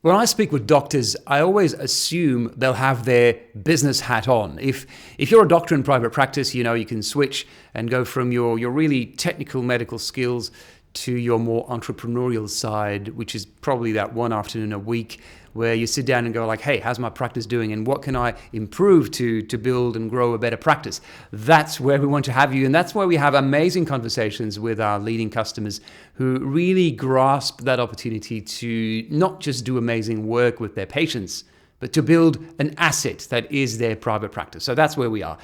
When I speak with doctors, I always assume they'll have their business hat on. If you're a doctor in private practice, you can switch and go from your really technical medical skills to your more entrepreneurial side, which is probably that one afternoon a week where you sit down and go like, hey, how's my practice doing and what can I improve to build and grow a better practice? That's where we want to have you, and that's why we have amazing conversations with our leading customers who really grasp that opportunity to not just do amazing work with their patients, but to build an asset that is their private practice. So that's where we are.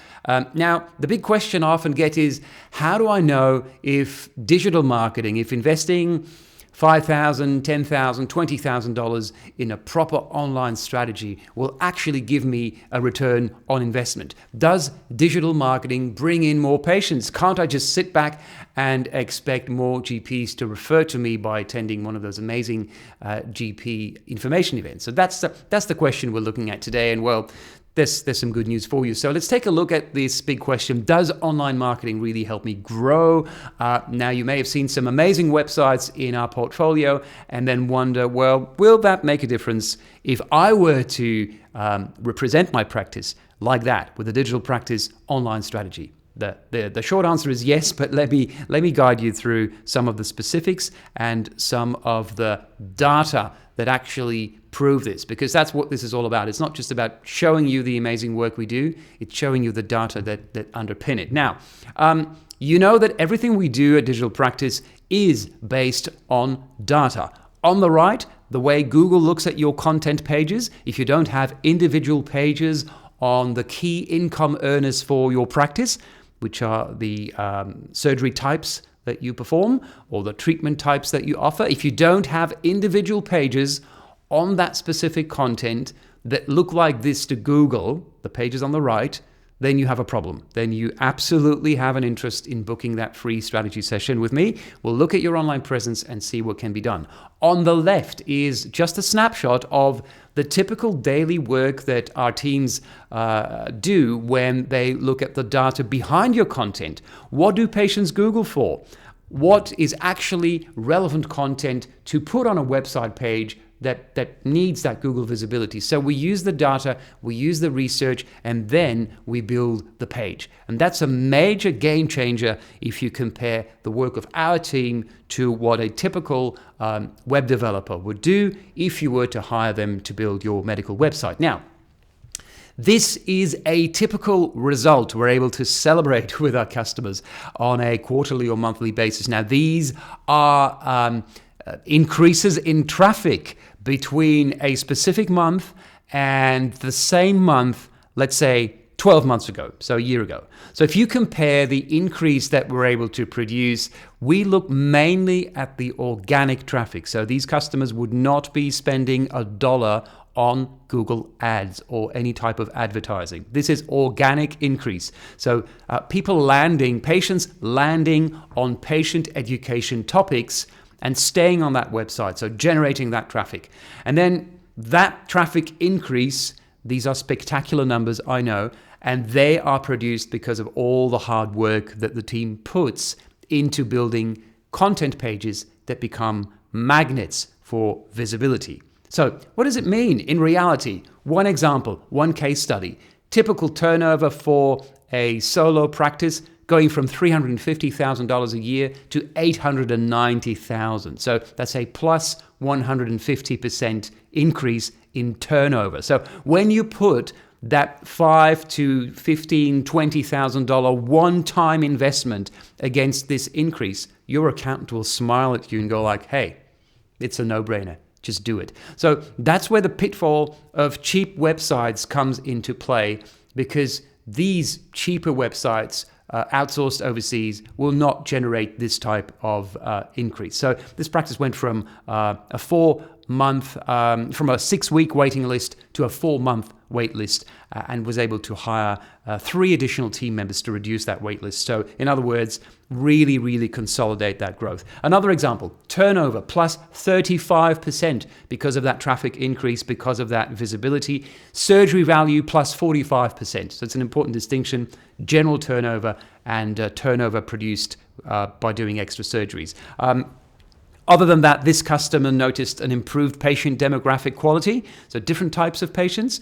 Now, the big question I often get is, how do I know if digital marketing, if investing $5,000, $10,000, $20,000 in a proper online strategy will actually give me a return on investment? Does digital marketing bring in more patients? Can't I just sit back and expect more GPs to refer to me by attending one of those amazing GP information events? So that's the question we're looking at today. And well, there's some good news for you. So let's take a look at this big question. Does online marketing really help me grow? Now, you may have seen some amazing websites in our portfolio and then wonder, well, will that make a difference if I were to represent my practice like that with a digital practice online strategy? The short answer is yes, but let me guide you through some of the specifics and some of the data that actually prove this, because that's what this is all about. It's not just about showing you the amazing work we do, it's showing you the data that underpin it. Now, you know that everything we do at Digital Practice is based on data. On the right, the way Google looks at your content pages, if you don't have individual pages on the key income earners for your practice, which are the surgery types that you perform or the treatment types that you offer, if you don't have individual pages on that specific content that look like this to Google, the pages on the right, then you have a problem. Then you absolutely have an interest in booking that free strategy session with me. We'll look at your online presence and see what can be done. On the left is just a snapshot of the typical daily work that our teams do when they look at the data behind your content. What do patients Google for? What is actually relevant content to put on a website page that needs that Google visibility? So we use the data, we use the research, and then we build the page. And that's a major game changer if you compare the work of our team to what a typical web developer would do if you were to hire them to build your medical website. Now, this is a typical result we're able to celebrate with our customers on a quarterly or monthly basis. Now, these are increases in traffic between a specific month and the same month, let's say 12 months ago, so a year ago. So if you compare the increase that we're able to produce, we look mainly at the organic traffic. So these customers would not be spending $1 on Google Ads or any type of advertising. This is organic increase. So patients landing on patient education topics and staying on that website, so generating that traffic. And then that traffic increase, these are spectacular numbers, I know, and they are produced because of all the hard work that the team puts into building content pages that become magnets for visibility. So what does it mean in reality? One example, one case study. Typical turnover for a solo practice going from $350,000 a year to $890,000. So that's a plus 150% increase in turnover. So when you put that $5,000 to $15,000, $20,000 one-time investment against this increase, your accountant will smile at you and go like, hey, it's a no-brainer. Just do it. So that's where the pitfall of cheap websites comes into play, because these cheaper websites outsourced overseas will not generate this type of increase. So this practice went from a 6-week waiting list to a 4-month wait list, and was able to hire 3 additional team members to reduce that wait list. So in other words, really, really consolidate that growth. Another example, turnover plus 35% because of that traffic increase, because of that visibility. Surgery value plus 45%. So it's an important distinction, general turnover and turnover produced by doing extra surgeries. Other than that, this customer noticed an improved patient demographic quality, so different types of patients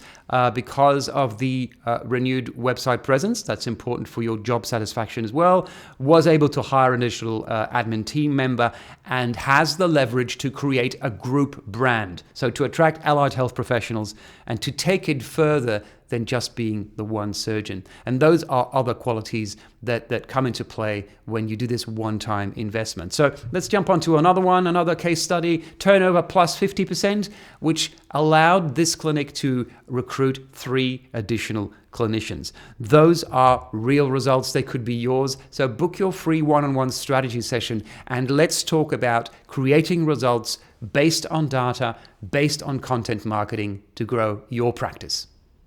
because of the renewed website presence. That's important for your job satisfaction as well. Was able to hire an additional admin team member and has the leverage to create a group brand. So to attract allied health professionals and to take it further than just being the one surgeon. And those are other qualities that come into play when you do this one-time investment. So let's jump on to another case study, turnover plus 50%, which allowed this clinic to recruit 3 additional clinicians. Those are real results. They could be yours. So book your free one-on-one strategy session and let's talk about creating results based on data, based on content marketing to grow your practice.